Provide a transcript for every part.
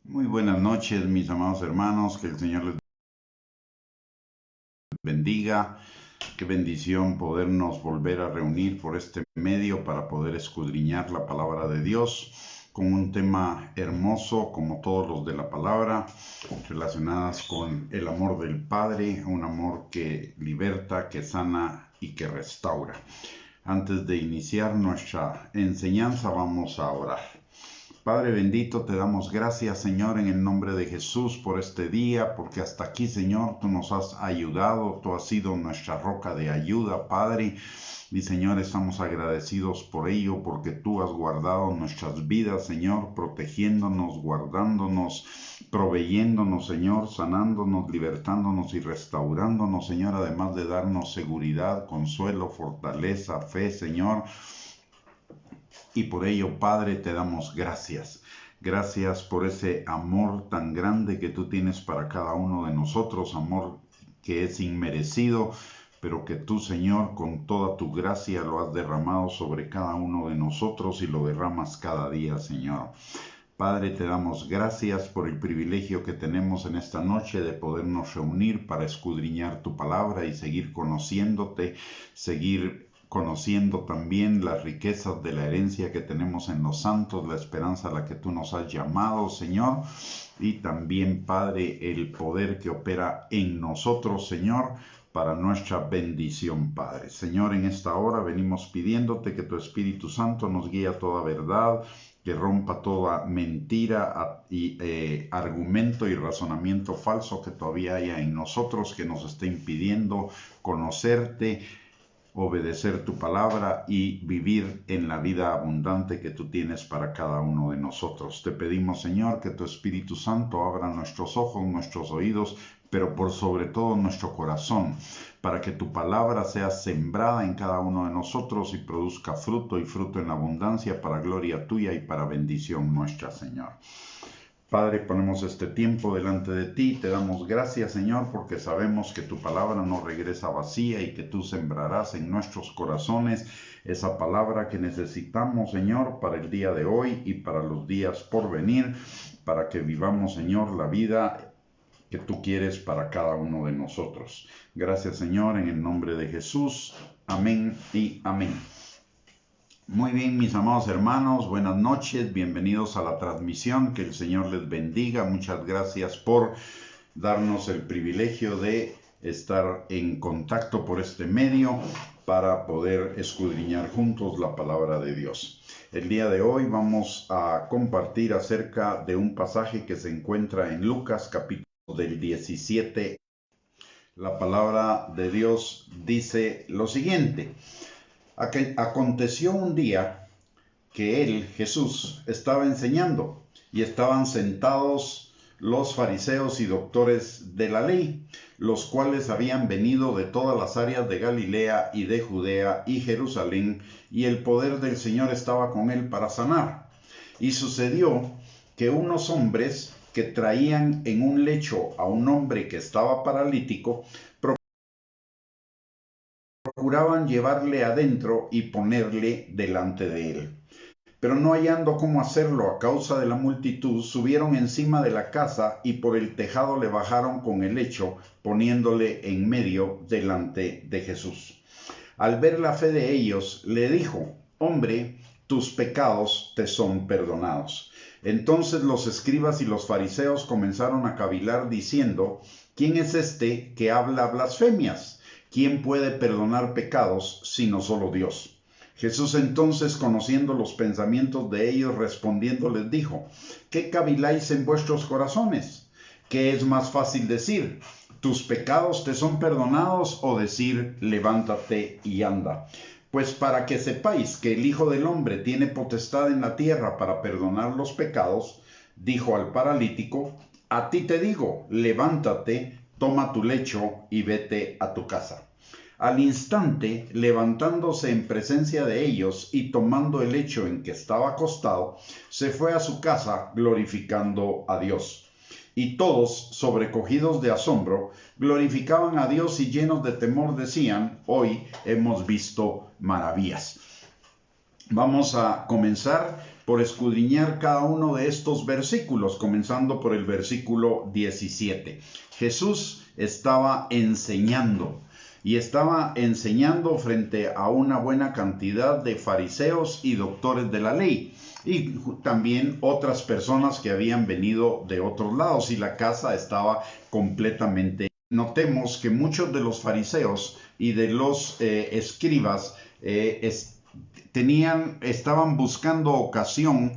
Muy buenas noches, mis amados hermanos, que el Señor les bendiga. Qué bendición podernos volver a reunir por este medio para poder escudriñar la palabra de Dios con un tema hermoso como todos los de la palabra, relacionadas con el amor del Padre, un amor que liberta, que sana y que restaura. Antes de iniciar nuestra enseñanza vamos a orar. Padre bendito, te damos gracias, Señor, en el nombre de Jesús por este día, porque hasta aquí, Señor, tú nos has ayudado, tú has sido nuestra roca de ayuda, Padre. Y, Señor, estamos agradecidos por ello, porque tú has guardado nuestras vidas, Señor, protegiéndonos, guardándonos, proveyéndonos, Señor, sanándonos, libertándonos y restaurándonos, Señor, además de darnos seguridad, consuelo, fortaleza, fe, Señor. Y por ello, Padre, te damos gracias. Gracias por ese amor tan grande que tú tienes para cada uno de nosotros, amor que es inmerecido, pero que tú, Señor, con toda tu gracia lo has derramado sobre cada uno de nosotros y lo derramas cada día, Señor. Padre, te damos gracias por el privilegio que tenemos en esta noche de podernos reunir para escudriñar tu palabra y seguir conociéndote, seguir conociendo también las riquezas de la herencia que tenemos en los santos, la esperanza a la que tú nos has llamado, Señor, y también, Padre, el poder que opera en nosotros, Señor, para nuestra bendición, Padre. Señor, en esta hora venimos pidiéndote que tu Espíritu Santo nos guíe a toda verdad, que rompa toda mentira y argumento y razonamiento falso que todavía haya en nosotros, que nos esté impidiendo conocerte, obedecer tu palabra y vivir en la vida abundante que tú tienes para cada uno de nosotros. Te pedimos, Señor, que tu Espíritu Santo abra nuestros ojos, nuestros oídos, pero por sobre todo nuestro corazón, para que tu palabra sea sembrada en cada uno de nosotros y produzca fruto y fruto en abundancia para gloria tuya y para bendición nuestra, Señor. Padre, ponemos este tiempo delante de ti, te damos gracias, Señor, porque sabemos que tu palabra no regresa vacía y que tú sembrarás en nuestros corazones esa palabra que necesitamos, Señor, para el día de hoy y para los días por venir, para que vivamos, Señor, la vida que tú quieres para cada uno de nosotros. Gracias, Señor, en el nombre de Jesús. Amén y amén. Muy bien, mis amados hermanos, buenas noches, bienvenidos a la transmisión, que el Señor les bendiga. Muchas gracias por darnos el privilegio de estar en contacto por este medio para poder escudriñar juntos la palabra de Dios. El día de hoy vamos a compartir acerca de un pasaje que se encuentra en Lucas capítulo del 17. La palabra de Dios dice lo siguiente: aconteció un día que él, Jesús, estaba enseñando y estaban sentados los fariseos y doctores de la ley, los cuales habían venido de todas las áreas de Galilea y de Judea y Jerusalén, y el poder del Señor estaba con él para sanar. Y sucedió que unos hombres que traían en un lecho a un hombre que estaba paralítico, procuraban llevarle adentro y ponerle delante de él. Pero no hallando cómo hacerlo a causa de la multitud, subieron encima de la casa y por el tejado le bajaron con el lecho, poniéndole en medio delante de Jesús. Al ver la fe de ellos, le dijo: hombre, tus pecados te son perdonados. Entonces los escribas y los fariseos comenzaron a cavilar diciendo: ¿quién es este que habla blasfemias? ¿Quién puede perdonar pecados sino solo Dios? Jesús entonces, conociendo los pensamientos de ellos, respondiendo les dijo: ¿qué caviláis en vuestros corazones? ¿Qué es más fácil decir: tus pecados te son perdonados, o decir: levántate y anda? Pues para que sepáis que el Hijo del Hombre tiene potestad en la tierra para perdonar los pecados, dijo al paralítico: a ti te digo, levántate, toma tu lecho y vete a tu casa. Al instante, levantándose en presencia de ellos y tomando el lecho en que estaba acostado, se fue a su casa glorificando a Dios. Y todos, sobrecogidos de asombro, glorificaban a Dios y llenos de temor decían: hoy hemos visto maravillas. Vamos a comenzar por escudriñar cada uno de estos versículos, comenzando por el versículo 17. Jesús estaba enseñando. Y estaba enseñando frente a una buena cantidad de fariseos y doctores de la ley. Y también otras personas que habían venido de otros lados. Y la casa estaba completamente. Notemos que muchos de los fariseos y de los escribas estaban buscando ocasión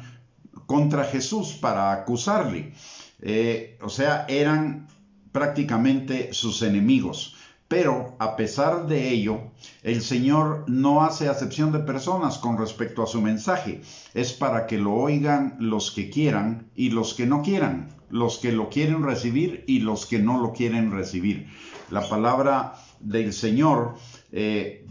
contra Jesús para acusarle. O sea, eran prácticamente sus enemigos. Pero a pesar de ello, el Señor no hace acepción de personas con respecto a su mensaje. Es para que lo oigan los que quieran y los que no quieran, los que lo quieren recibir y los que no lo quieren recibir. La palabra del Señor,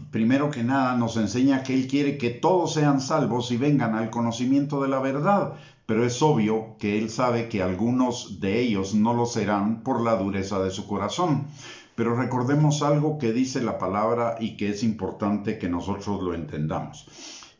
primero que nada, nos enseña que Él quiere que todos sean salvos y vengan al conocimiento de la verdad. Pero es obvio que Él sabe que algunos de ellos no lo serán por la dureza de su corazón. Pero recordemos algo que dice la palabra y que es importante que nosotros lo entendamos.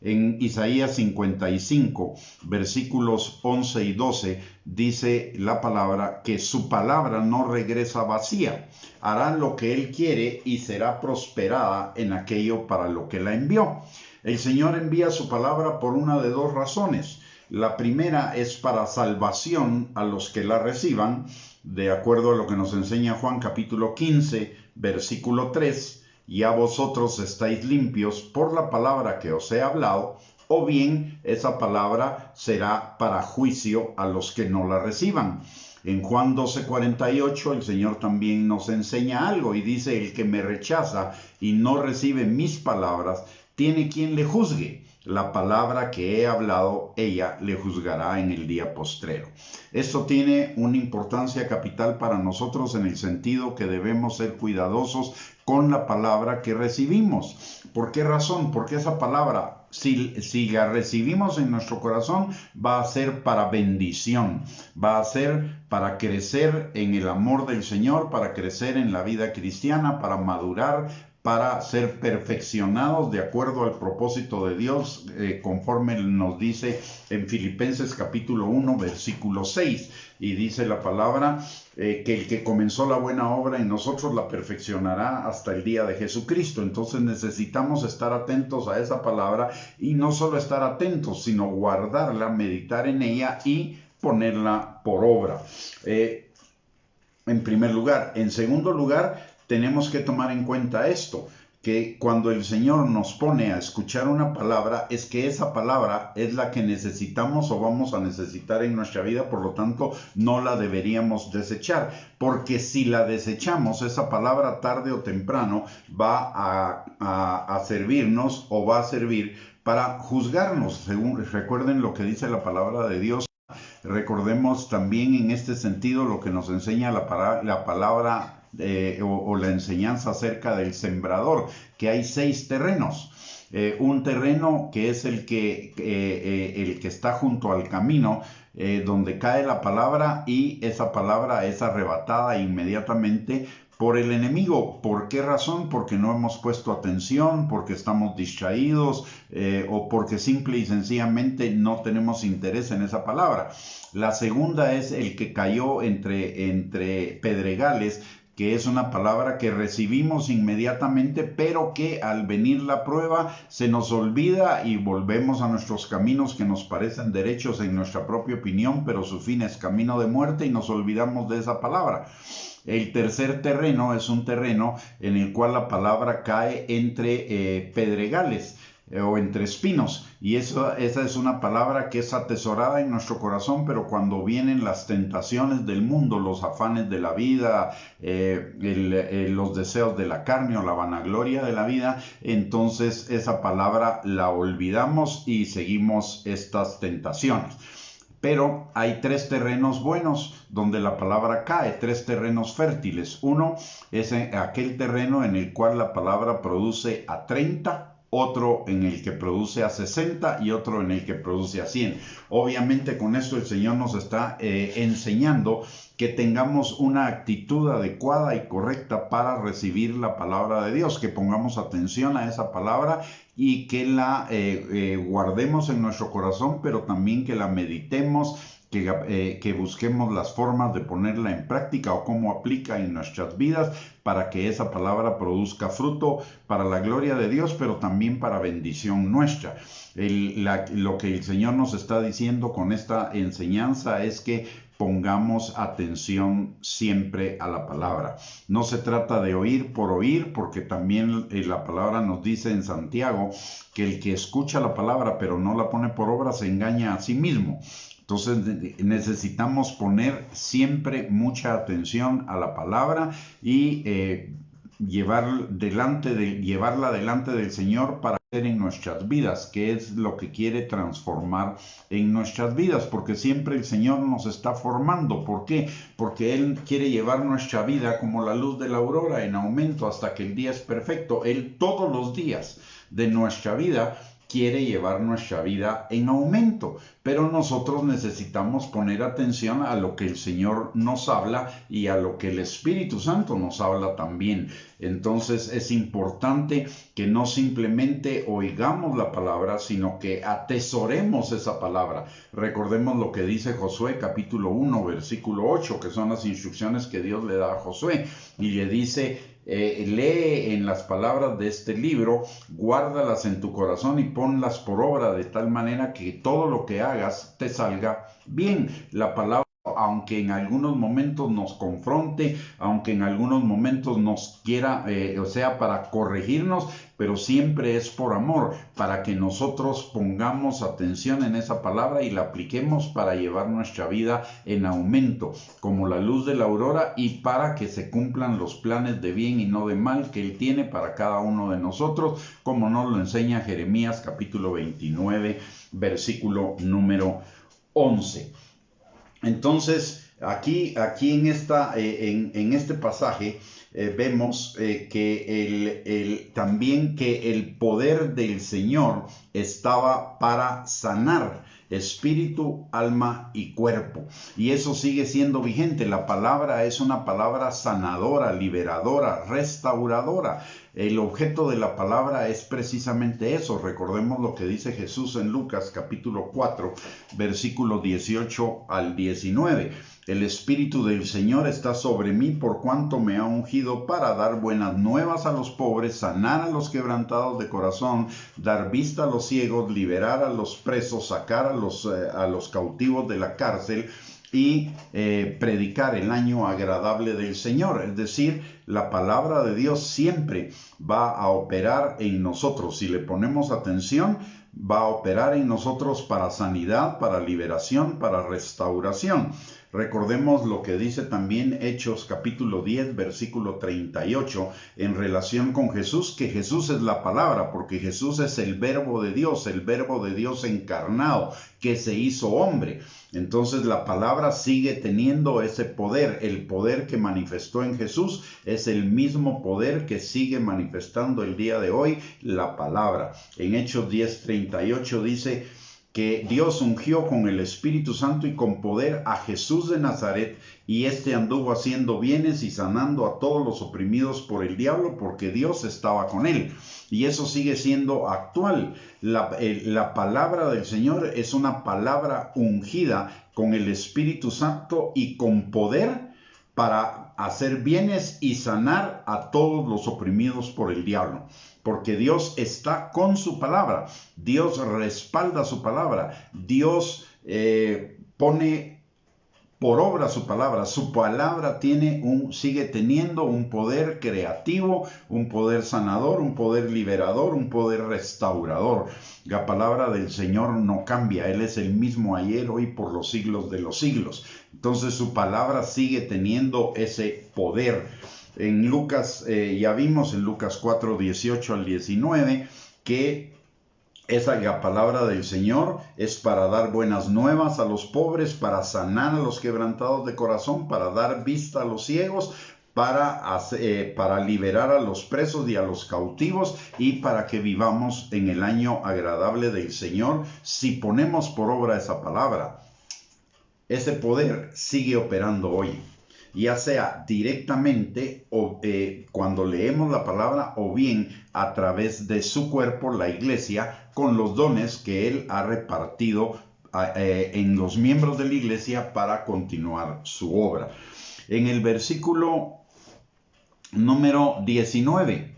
En Isaías 55, versículos 11 y 12, dice la palabra que su palabra no regresa vacía. Hará lo que Él quiere y será prosperada en aquello para lo que la envió. El Señor envía su palabra por una de dos razones. La primera es para salvación a los que la reciban, de acuerdo a lo que nos enseña Juan capítulo 15, versículo 3, ya vosotros estáis limpios por la palabra que os he hablado, o bien esa palabra será para juicio a los que no la reciban. En Juan 12:48 el Señor también nos enseña algo y dice: el que me rechaza y no recibe mis palabras, tiene quien le juzgue. La palabra que he hablado, ella le juzgará en el día postrero. Esto tiene una importancia capital para nosotros en el sentido que debemos ser cuidadosos con la palabra que recibimos. ¿Por qué razón? Porque esa palabra, si la recibimos en nuestro corazón, va a ser para bendición, va a ser para crecer en el amor del Señor, para crecer en la vida cristiana, para madurar, para ser perfeccionados de acuerdo al propósito de Dios, conforme nos dice en Filipenses capítulo 1, versículo 6. Y dice la palabra que el que comenzó la buena obra en nosotros la perfeccionará hasta el día de Jesucristo. Entonces necesitamos estar atentos a esa palabra y no solo estar atentos, sino guardarla, meditar en ella y ponerla por obra. En primer lugar. En segundo lugar, tenemos que tomar en cuenta esto, que cuando el Señor nos pone a escuchar una palabra, es que esa palabra es la que necesitamos o vamos a necesitar en nuestra vida, por lo tanto no la deberíamos desechar, porque si la desechamos, esa palabra tarde o temprano va a servirnos o va a servir para juzgarnos. Recuerden lo que dice la palabra de Dios. Recordemos también en este sentido lo que nos enseña la palabra o la enseñanza acerca del sembrador, que hay 6 terrenos. Un terreno que es el que está junto al camino, donde cae la palabra y esa palabra es arrebatada inmediatamente por el enemigo. ¿Por qué razón? Porque no hemos puesto atención, porque estamos distraídos o porque simple y sencillamente no tenemos interés en esa palabra. La segunda es el que cayó entre pedregales, que es una palabra que recibimos inmediatamente, pero que al venir la prueba se nos olvida y volvemos a nuestros caminos que nos parecen derechos en nuestra propia opinión, pero su fin es camino de muerte y nos olvidamos de esa palabra. El tercer terreno es un terreno en el cual la palabra cae entre pedregales o entre espinos, y esa es una palabra que es atesorada en nuestro corazón, pero cuando vienen las tentaciones del mundo, los afanes de la vida, los deseos de la carne o la vanagloria de la vida, entonces esa palabra la olvidamos y seguimos estas tentaciones. Pero hay 3 terrenos buenos donde la palabra cae, 3 terrenos fértiles. Uno es aquel terreno en el cual la palabra produce a 30, otro en el que produce a 60 y otro en el que produce a 100. Obviamente con esto el Señor nos está enseñando que tengamos una actitud adecuada y correcta para recibir la palabra de Dios, que pongamos atención a esa palabra y que la guardemos en nuestro corazón, pero también que la meditemos, que busquemos las formas de ponerla en práctica o cómo aplica en nuestras vidas para que esa palabra produzca fruto para la gloria de Dios, pero también para bendición nuestra. Lo que el Señor nos está diciendo con esta enseñanza es que pongamos atención siempre a la palabra. No se trata de oír por oír, porque también la palabra nos dice en Santiago que el que escucha la palabra pero no la pone por obra se engaña a sí mismo. Entonces necesitamos poner siempre mucha atención a la palabra y llevarla delante del Señor para hacer en nuestras vidas, que es lo que quiere transformar en nuestras vidas, porque siempre el Señor nos está formando. ¿Por qué? Porque Él quiere llevar nuestra vida como la luz de la aurora en aumento hasta que el día es perfecto. Él todos los días de nuestra vida quiere llevar nuestra vida en aumento, pero nosotros necesitamos poner atención a lo que el Señor nos habla y a lo que el Espíritu Santo nos habla también. Entonces es importante que no simplemente oigamos la palabra, sino que atesoremos esa palabra. Recordemos lo que dice Josué capítulo 1, versículo 8, que son las instrucciones que Dios le da a Josué, y le dice: lee en las palabras de este libro, guárdalas en tu corazón y ponlas por obra de tal manera que todo lo que hagas te salga bien. La palabra, aunque en algunos momentos nos confronte, aunque en algunos momentos nos quiera, para corregirnos, pero siempre es por amor, para que nosotros pongamos atención en esa palabra y la apliquemos para llevar nuestra vida en aumento, como la luz de la aurora, y para que se cumplan los planes de bien y no de mal que Él tiene para cada uno de nosotros, como nos lo enseña Jeremías capítulo 29, versículo número 11. Entonces, aquí en este pasaje vemos también que el poder del Señor estaba para sanar espíritu, alma y cuerpo. Y eso sigue siendo vigente. La palabra es una palabra sanadora, liberadora, restauradora. El objeto de la palabra es precisamente eso. Recordemos lo que dice Jesús en Lucas capítulo 4, versículo 18 al 19. El Espíritu del Señor está sobre mí por cuanto me ha ungido para dar buenas nuevas a los pobres, sanar a los quebrantados de corazón, dar vista a los ciegos, liberar a los presos, sacar a los cautivos de la cárcel y predicar el año agradable del Señor. Es decir, la palabra de Dios siempre va a operar en nosotros. Si le ponemos atención, va a operar en nosotros para sanidad, para liberación, para restauración. Recordemos lo que dice también Hechos capítulo 10, versículo 38, en relación con Jesús, que Jesús es la palabra, porque Jesús es el verbo de Dios encarnado, que se hizo hombre. Entonces la palabra sigue teniendo ese poder. El poder que manifestó en Jesús es el mismo poder que sigue manifestando el día de hoy la palabra. En Hechos 10:38 dice que Dios ungió con el Espíritu Santo y con poder a Jesús de Nazaret, y éste anduvo haciendo bienes y sanando a todos los oprimidos por el diablo, porque Dios estaba con él. Y eso sigue siendo actual. La palabra del Señor es una palabra ungida con el Espíritu Santo y con poder para hacer bienes y sanar a todos los oprimidos por el diablo. Porque Dios está con su palabra, Dios respalda su palabra, Dios pone por obra su palabra sigue teniendo un poder creativo, un poder sanador, un poder liberador, un poder restaurador. La palabra del Señor no cambia, Él es el mismo ayer, hoy, por los siglos de los siglos. Entonces su palabra sigue teniendo ese poder. En Lucas, ya vimos en Lucas 4, 18 al 19, que la palabra del Señor es para dar buenas nuevas a los pobres, para sanar a los quebrantados de corazón, para dar vista a los ciegos, para liberar a los presos y a los cautivos y para que vivamos en el año agradable del Señor si ponemos por obra esa palabra. Ese poder sigue operando hoy, ya sea directamente o cuando leemos la palabra o bien a través de su cuerpo, la iglesia, con los dones que Él ha repartido en los miembros de la iglesia para continuar su obra. En el versículo número 19,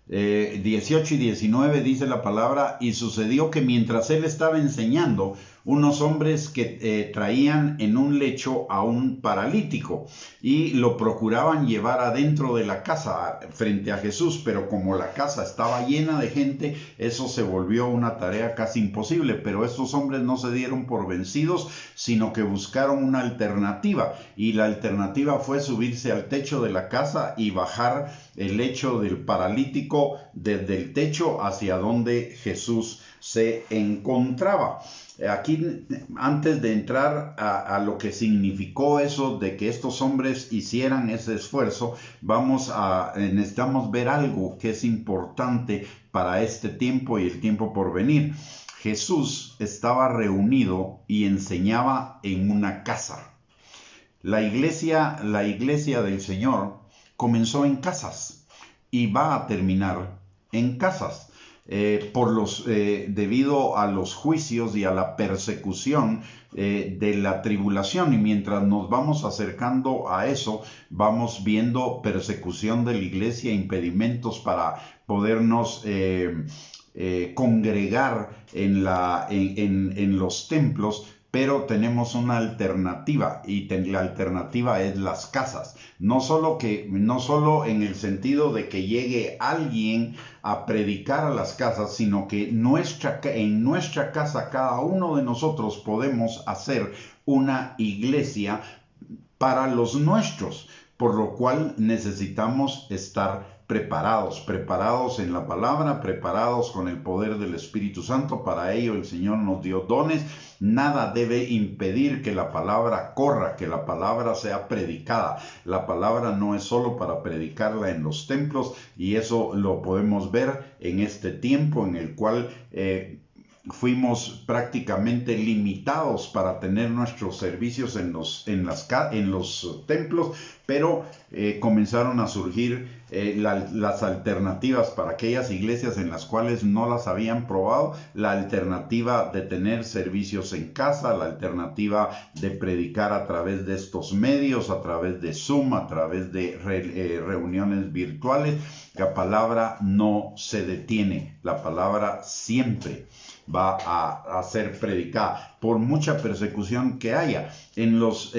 18 y 19 dice la palabra: y sucedió que mientras él estaba enseñando, unos hombres que traían en un lecho a un paralítico y lo procuraban llevar adentro de la casa frente a Jesús, pero como la casa estaba llena de gente, eso se volvió una tarea casi imposible. Pero estos hombres no se dieron por vencidos, sino que buscaron una alternativa, y la alternativa fue subirse al techo de la casa y bajar el lecho del paralítico desde el techo hacia donde Jesús se encontraba. Aquí, antes de entrar a lo que significó eso de que estos hombres hicieran ese esfuerzo, necesitamos ver algo que es importante para este tiempo y el tiempo por venir. Jesús estaba reunido y enseñaba en una casa. La iglesia del Señor comenzó en casas y va a terminar en casas. Debido a los juicios y a la persecución de la tribulación, y mientras nos vamos acercando a eso, vamos viendo persecución de la iglesia, impedimentos para podernos congregar en los templos. Pero tenemos una alternativa, y la alternativa es las casas. No solo en el sentido de que llegue alguien a predicar a las casas, sino que en nuestra casa cada uno de nosotros podemos hacer una iglesia para los nuestros, por lo cual necesitamos estar preparados en la palabra, preparados con el poder del Espíritu Santo. Para ello el Señor nos dio dones. Nada debe impedir que la palabra corra, que la palabra sea predicada. La palabra no es solo para predicarla en los templos, y eso lo podemos ver en este tiempo en el cual fuimos prácticamente limitados para tener nuestros servicios en los templos, pero comenzaron a surgir las alternativas para aquellas iglesias en las cuales no las habían probado. La alternativa de tener servicios en casa, la alternativa de predicar a través de estos medios, a través de Zoom, a través de reuniones virtuales. La palabra no se detiene, la palabra siempre va a ser predicada, por mucha persecución que haya. En los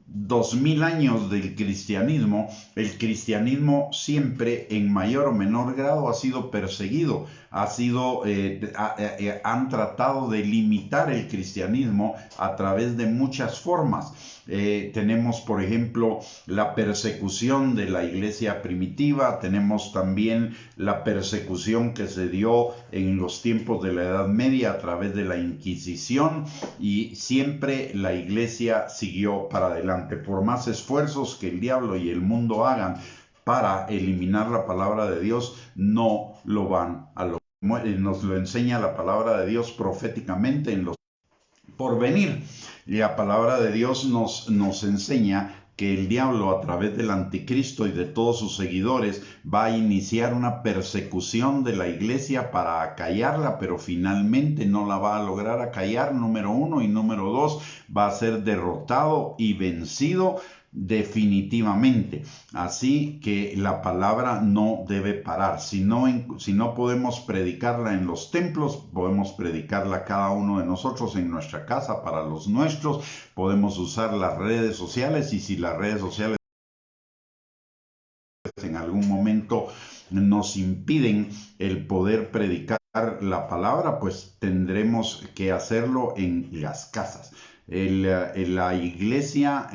2000 años del cristianismo, el cristianismo siempre en mayor o menor grado ha sido perseguido, han tratado de limitar el cristianismo a través de muchas formas. Tenemos, por ejemplo, la persecución de la iglesia primitiva. Tenemos también la persecución que se dio en los tiempos de la Edad Media a través de la Inquisición, y siempre la iglesia siguió para adelante. Por más esfuerzos que el diablo y el mundo hagan para eliminar la palabra de Dios, no lo van a lograr. Nos lo enseña la palabra de Dios proféticamente en los porvenir. La palabra de Dios nos enseña que el diablo, a través del anticristo y de todos sus seguidores, va a iniciar una persecución de la iglesia para acallarla, pero finalmente no la va a lograr acallar, número uno, y número dos, va a ser derrotado y vencido definitivamente. Así que la palabra no debe parar. Si no podemos predicarla en los templos, podemos predicarla cada uno de nosotros en nuestra casa para los nuestros. Podemos usar las redes sociales, y si las redes sociales en algún momento nos impiden el poder predicar la palabra, pues tendremos que hacerlo en las casas. La iglesia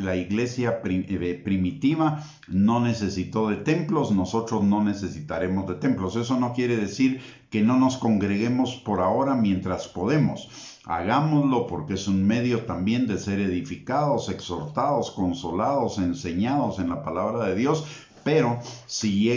primitiva no necesitó de templos, nosotros no necesitaremos de templos. Eso no quiere decir que no nos congreguemos por ahora mientras podemos. Hagámoslo porque es un medio también de ser edificados, exhortados, consolados, enseñados en la palabra de Dios. Pero si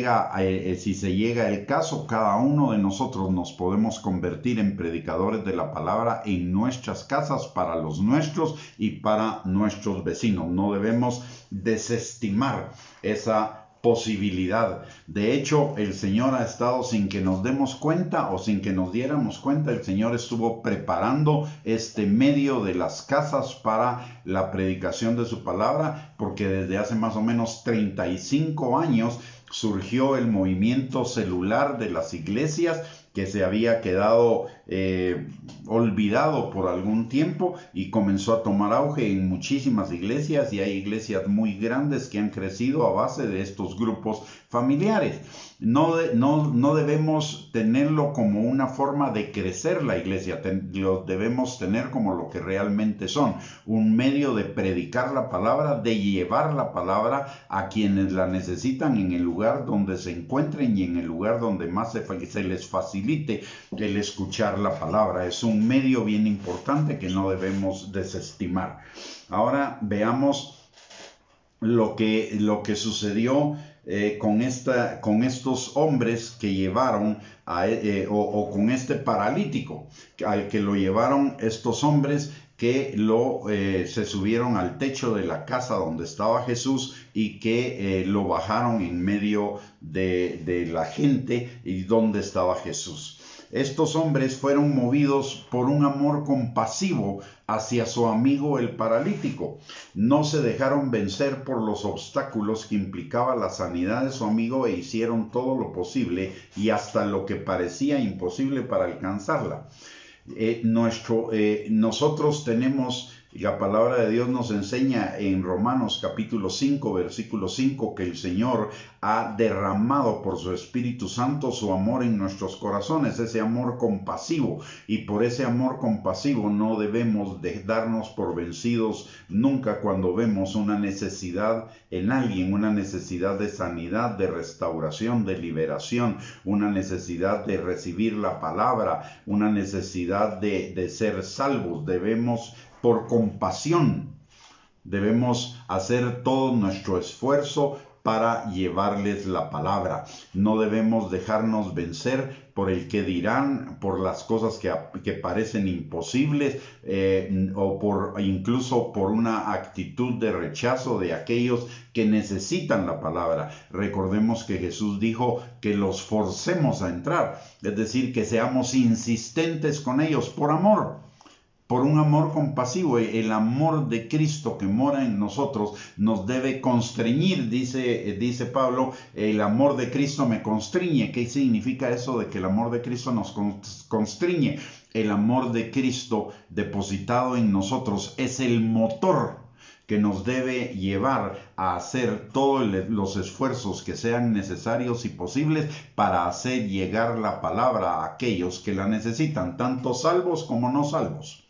se llega el caso, cada uno de nosotros nos podemos convertir en predicadores de la palabra en nuestras casas, para los nuestros y para nuestros vecinos. No debemos desestimar esa posibilidad. De hecho, el Señor ha estado, sin que nos demos cuenta o sin que nos diéramos cuenta, el Señor estuvo preparando este medio de las casas para la predicación de su palabra, porque desde hace más o menos 35 años surgió el movimiento celular de las iglesias, que se había quedado olvidado por algún tiempo y comenzó a tomar auge en muchísimas iglesias, y hay iglesias muy grandes que han crecido a base de estos grupos familiares. No debemos tenerlo como una forma de crecer la iglesia, lo debemos tener como lo que realmente son, un medio de predicar la palabra, de llevar la palabra a quienes la necesitan en el lugar donde se encuentren y en el lugar donde más se les facilite el escuchar la palabra. Es un medio bien importante que no debemos desestimar. Ahora veamos lo que sucedió con estos hombres que llevaron o con este paralítico al que lo llevaron estos hombres, que se subieron al techo de la casa donde estaba Jesús y que lo bajaron en medio de la gente y donde estaba Jesús. Estos hombres fueron movidos por un amor compasivo hacia su amigo el paralítico. No se dejaron vencer por los obstáculos que implicaba la sanidad de su amigo e hicieron todo lo posible y hasta lo que parecía imposible para alcanzarla. Nosotros tenemos, la palabra de Dios nos enseña en Romanos capítulo 5, versículo 5, que el Señor ha derramado por su Espíritu Santo su amor en nuestros corazones, ese amor compasivo, y por ese amor compasivo no debemos de darnos por vencidos nunca cuando vemos una necesidad en alguien, una necesidad de sanidad, de restauración, de liberación, una necesidad de recibir la palabra, una necesidad de ser salvos. Debemos, por compasión, debemos hacer todo nuestro esfuerzo para llevarles la palabra. No debemos dejarnos vencer por el que dirán, por las cosas que parecen imposibles, o incluso por una actitud de rechazo de aquellos que necesitan la palabra. Recordemos que Jesús dijo que los forcemos a entrar, es decir, que seamos insistentes con ellos por amor. Por un amor compasivo. El amor de Cristo que mora en nosotros nos debe constreñir, dice Pablo. El amor de Cristo me constriñe. ¿Qué significa eso de que el amor de Cristo nos constriñe? El amor de Cristo depositado en nosotros es el motor que nos debe llevar a hacer todos los esfuerzos que sean necesarios y posibles para hacer llegar la palabra a aquellos que la necesitan, tanto salvos como no salvos.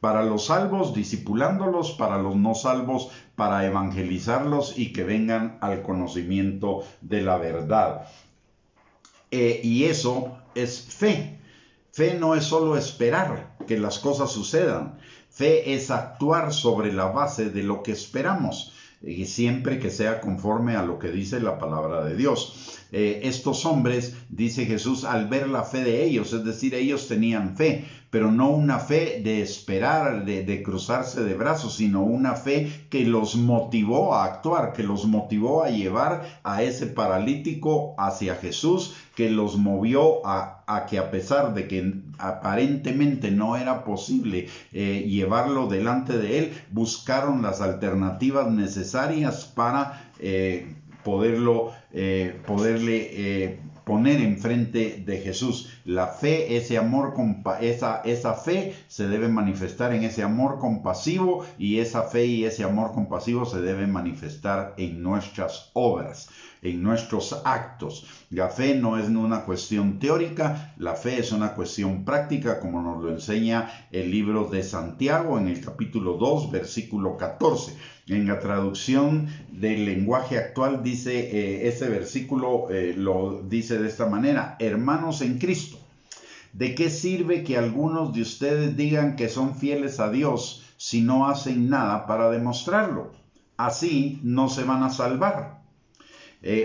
Para los salvos, discipulándolos; para los no salvos, para evangelizarlos y que vengan al conocimiento de la verdad. Y eso es fe. Fe no es solo esperar que las cosas sucedan. Fe es actuar sobre la base de lo que esperamos, y siempre que sea conforme a lo que dice la palabra de Dios. Estos hombres, dice Jesús, al ver la fe de ellos, es decir, ellos tenían fe, pero no una fe de esperar, de cruzarse de brazos, sino una fe que los motivó a actuar, que los motivó a llevar a ese paralítico hacia Jesús, que los movió a que, a pesar de que aparentemente no era posible llevarlo delante de él, buscaron las alternativas necesarias para poderle poner enfrente de Jesús. La fe, ese amor, esa fe se debe manifestar en ese amor compasivo, y esa fe y ese amor compasivo se debe manifestar en nuestras obras, en nuestros actos. La fe no es una cuestión teórica, la fe es una cuestión práctica, como nos lo enseña el libro de Santiago en el capítulo 2, versículo 14. En la traducción del lenguaje actual dice ese versículo, lo dice de esta manera: hermanos en Cristo, ¿De qué sirve que algunos de ustedes digan que son fieles a Dios si no hacen nada para demostrarlo? Así no se van a salvar.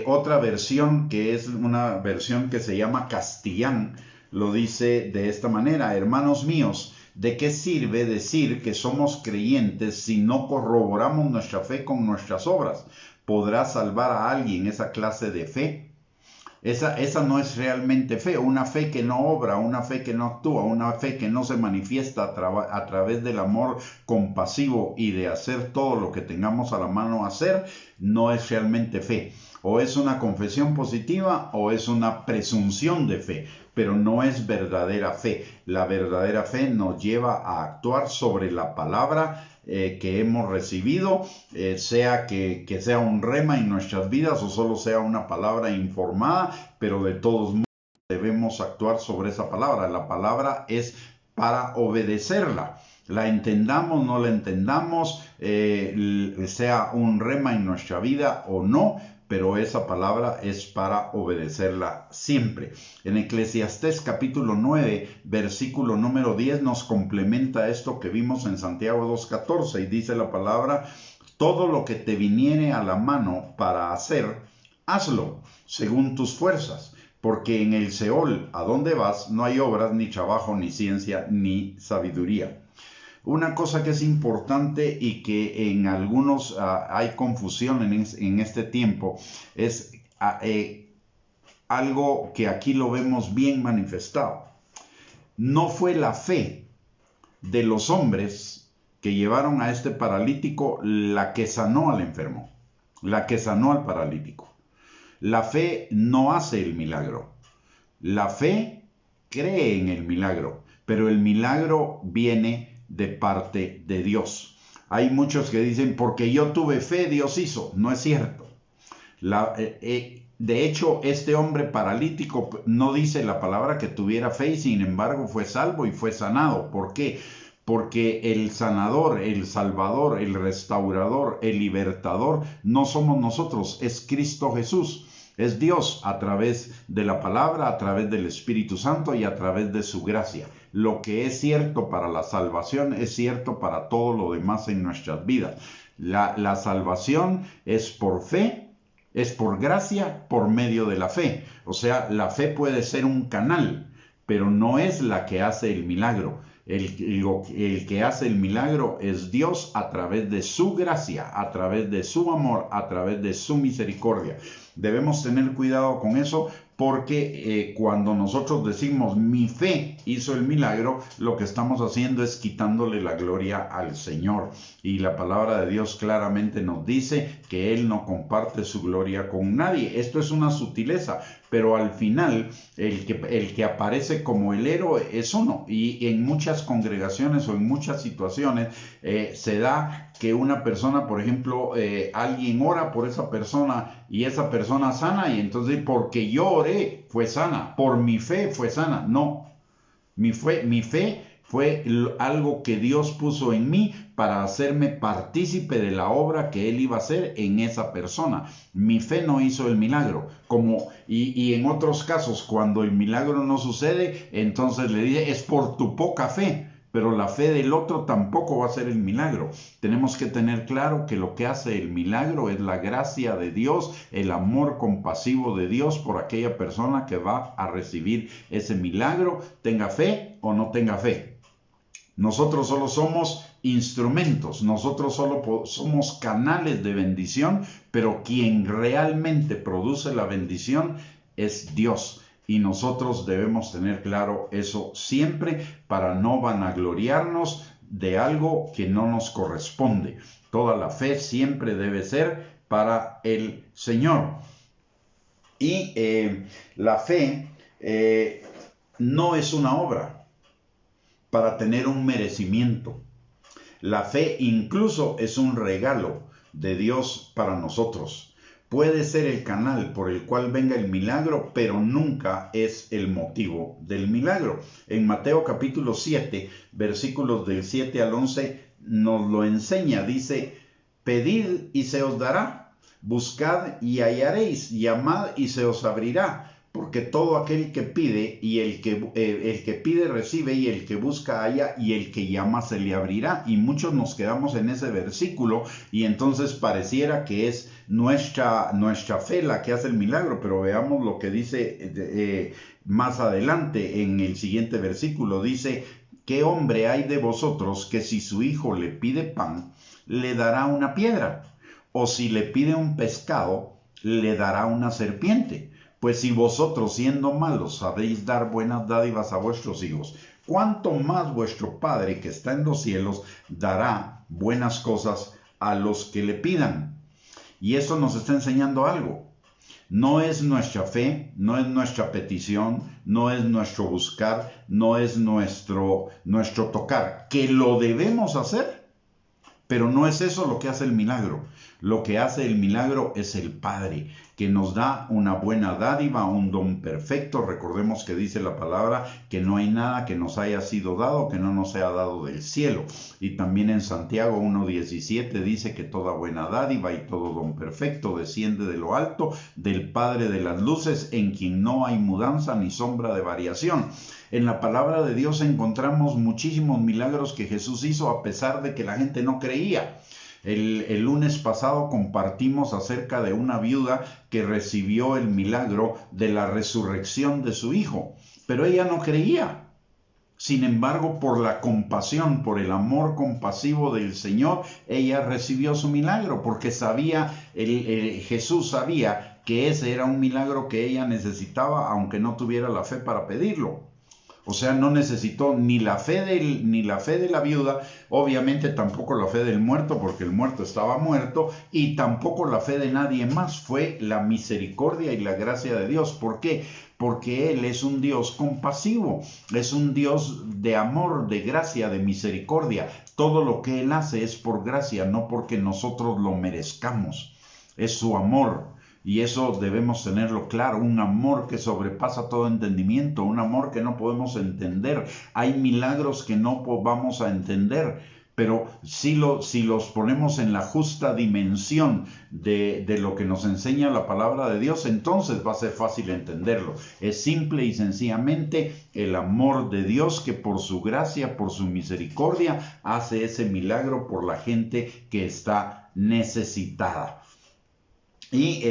Otra versión, que es una versión que se llama Castellán, lo dice de esta manera: hermanos míos, ¿de qué sirve decir que somos creyentes si no corroboramos nuestra fe con nuestras obras? ¿Podrá salvar a alguien esa clase de fe? Esa no es realmente fe, una fe que no obra, una fe que no actúa, una fe que no se manifiesta a través del amor compasivo y de hacer todo lo que tengamos a la mano hacer, no es realmente fe. O es una confesión positiva o es una presunción de fe, pero no es verdadera fe. La verdadera fe nos lleva a actuar sobre la palabra que hemos recibido, sea que sea un rema en nuestras vidas o solo sea una palabra informada, pero de todos modos debemos actuar sobre esa palabra. La palabra es para obedecerla. La entendamos, no la entendamos, sea un rema en nuestra vida o no, pero esa palabra es para obedecerla siempre. En Eclesiastés capítulo 9, versículo número 10 nos complementa esto que vimos en Santiago 2:14 y dice la palabra: todo lo que te viniere a la mano para hacer, hazlo según tus fuerzas, porque en el Seol, a donde vas, no hay obras, ni trabajo, ni ciencia, ni sabiduría. Una cosa que es importante y que en algunos hay confusión en este tiempo es algo que aquí lo vemos bien manifestado. No fue la fe de los hombres que llevaron a este paralítico la que sanó al enfermo, la que sanó al paralítico. La fe no hace el milagro. La fe cree en el milagro, pero el milagro viene de parte de Dios. Hay muchos que dicen, porque yo tuve fe, Dios hizo. No es cierto. De hecho, este hombre paralítico no dice la palabra que tuviera fe y sin embargo fue salvo y fue sanado. ¿Por qué? Porque el sanador, el salvador, el restaurador, el libertador no somos nosotros, es Cristo Jesús. Es Dios a través de la palabra, a través del Espíritu Santo y a través de su gracia. Lo que es cierto para la salvación es cierto para todo lo demás en nuestras vidas. La salvación es por fe, es por gracia, por medio de la fe. O sea, la fe puede ser un canal, pero no es la que hace el milagro. El que hace el milagro es Dios a través de su gracia, a través de su amor, a través de su misericordia. Debemos tener cuidado con eso porque cuando nosotros decimos mi fe hizo el milagro, lo que estamos haciendo es quitándole la gloria al Señor. Y la palabra de Dios claramente nos dice que Él no comparte su gloria con nadie. Esto es una sutileza, pero al final el que aparece como el héroe es uno. Y en muchas congregaciones o en muchas situaciones se da que una persona, por ejemplo, alguien ora por esa persona y esa persona sana, y entonces porque yo oré fue sana, por mi fe fue sana. No, mi fe fue algo que Dios puso en mí para hacerme partícipe de la obra que Él iba a hacer en esa persona. Mi fe no hizo el milagro. Y en otros casos, cuando el milagro no sucede, entonces le dice, es por tu poca fe. Pero la fe del otro tampoco va a ser el milagro. Tenemos que tener claro que lo que hace el milagro es la gracia de Dios, el amor compasivo de Dios por aquella persona que va a recibir ese milagro, tenga fe o no tenga fe. Nosotros solo somos instrumentos, nosotros solo somos canales de bendición, pero quien realmente produce la bendición es Dios. Y nosotros debemos tener claro eso siempre para no vanagloriarnos de algo que no nos corresponde. Toda la fe siempre debe ser para el Señor. Y la fe no es una obra para tener un merecimiento. La fe incluso es un regalo de Dios para nosotros. Puede ser el canal por el cual venga el milagro, pero nunca es el motivo del milagro. En Mateo capítulo 7, versículos del 7 al 11, nos lo enseña. Dice, pedid y se os dará, buscad y hallaréis, llamad y se os abrirá. porque todo aquel que pide y el que pide recibe y el que busca halla y el que llama se le abrirá. Y muchos nos quedamos en ese versículo y entonces pareciera que es nuestra fe la que hace el milagro, pero veamos lo que dice más adelante en el siguiente versículo. Dice: ¿qué hombre hay de vosotros que si su hijo le pide pan, le dará una piedra? O si le pide un pescado, le dará una serpiente. Pues si vosotros, siendo malos, sabéis dar buenas dádivas a vuestros hijos, ¿cuánto más vuestro Padre que está en los cielos dará buenas cosas a los que le pidan? Y eso nos está enseñando algo. No es nuestra fe, no es nuestra petición, no es nuestro buscar, no es nuestro tocar, que lo debemos hacer, pero no es eso lo que hace el milagro. Lo que hace el milagro es el Padre, que nos da una buena dádiva, un don perfecto. Recordemos que dice la palabra que no hay nada que nos haya sido dado que no nos sea dado del cielo. Y también en Santiago 1:17 dice que toda buena dádiva y todo don perfecto desciende de lo alto, del Padre de las luces, en quien no hay mudanza ni sombra de variación. En la palabra de Dios encontramos muchísimos milagros que Jesús hizo a pesar de que la gente no creía. El lunes pasado compartimos acerca de una viuda que recibió el milagro de la resurrección de su hijo, pero ella no creía. Sin embargo, por la compasión, por el amor compasivo del Señor, ella recibió su milagro, porque Jesús sabía que ese era un milagro que ella necesitaba, aunque no tuviera la fe para pedirlo. O sea, no necesitó ni la fe de la viuda, obviamente tampoco la fe del muerto, porque el muerto estaba muerto, y tampoco la fe de nadie más. Fue la misericordia y la gracia de Dios. ¿Por qué? Porque Él es un Dios compasivo, es un Dios de amor, de gracia, de misericordia. Todo lo que Él hace es por gracia, no porque nosotros lo merezcamos. Es su amor. Y eso debemos tenerlo claro, un amor que sobrepasa todo entendimiento, un amor que no podemos entender. Hay milagros que no vamos a entender, pero si los ponemos en la justa dimensión de lo que nos enseña la palabra de Dios, entonces va a ser fácil entenderlo. Es simple y sencillamente el amor de Dios que por su gracia, por su misericordia, hace ese milagro por la gente que está necesitada. Y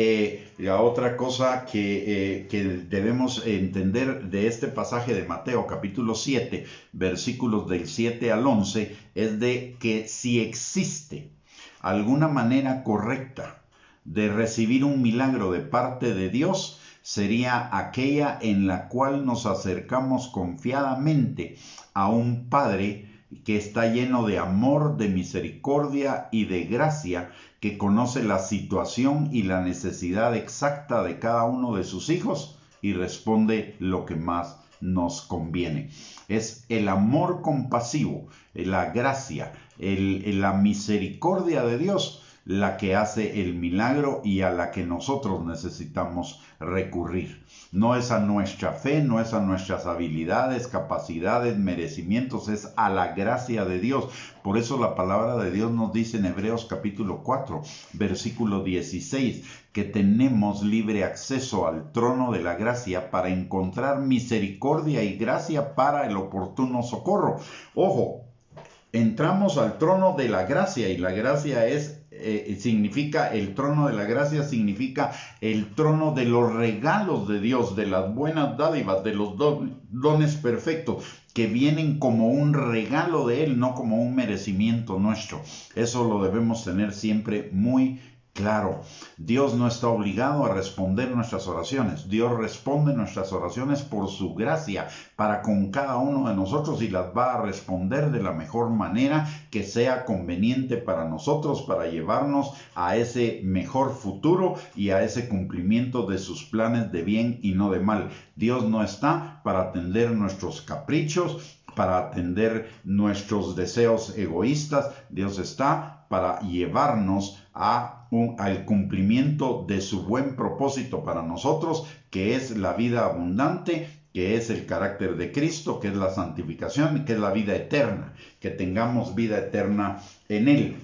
la otra cosa que debemos entender de este pasaje de Mateo capítulo 7, versículos del 7 al 11, es de que si existe alguna manera correcta de recibir un milagro de parte de Dios, sería aquella en la cual nos acercamos confiadamente a un Padre que está lleno de amor, de misericordia y de gracia, que conoce la situación y la necesidad exacta de cada uno de sus hijos y responde lo que más nos conviene. Es el amor compasivo, la gracia, la misericordia de Dios la que hace el milagro y a la que nosotros necesitamos recurrir. No es a nuestra fe, no es a nuestras habilidades, capacidades, merecimientos, es a la gracia de Dios. Por eso la palabra de Dios nos dice en Hebreos capítulo 4, versículo 16, que tenemos libre acceso al trono de la gracia para encontrar misericordia y gracia para el oportuno socorro. Ojo, entramos al trono de la gracia y la gracia significa, el trono de la gracia significa el trono de los regalos de Dios, de las buenas dádivas, de los dones perfectos que vienen como un regalo de Él, no como un merecimiento nuestro. Eso lo debemos tener siempre muy claro. Dios no está obligado a responder nuestras oraciones. Dios responde nuestras oraciones por su gracia para con cada uno de nosotros y las va a responder de la mejor manera que sea conveniente para nosotros, para llevarnos a ese mejor futuro y a ese cumplimiento de sus planes de bien y no de mal. Dios no está para atender nuestros caprichos, para atender nuestros deseos egoístas. Dios está para llevarnos al cumplimiento de su buen propósito para nosotros, que es la vida abundante, que es el carácter de Cristo, que es la santificación, que es la vida eterna, que tengamos vida eterna en Él.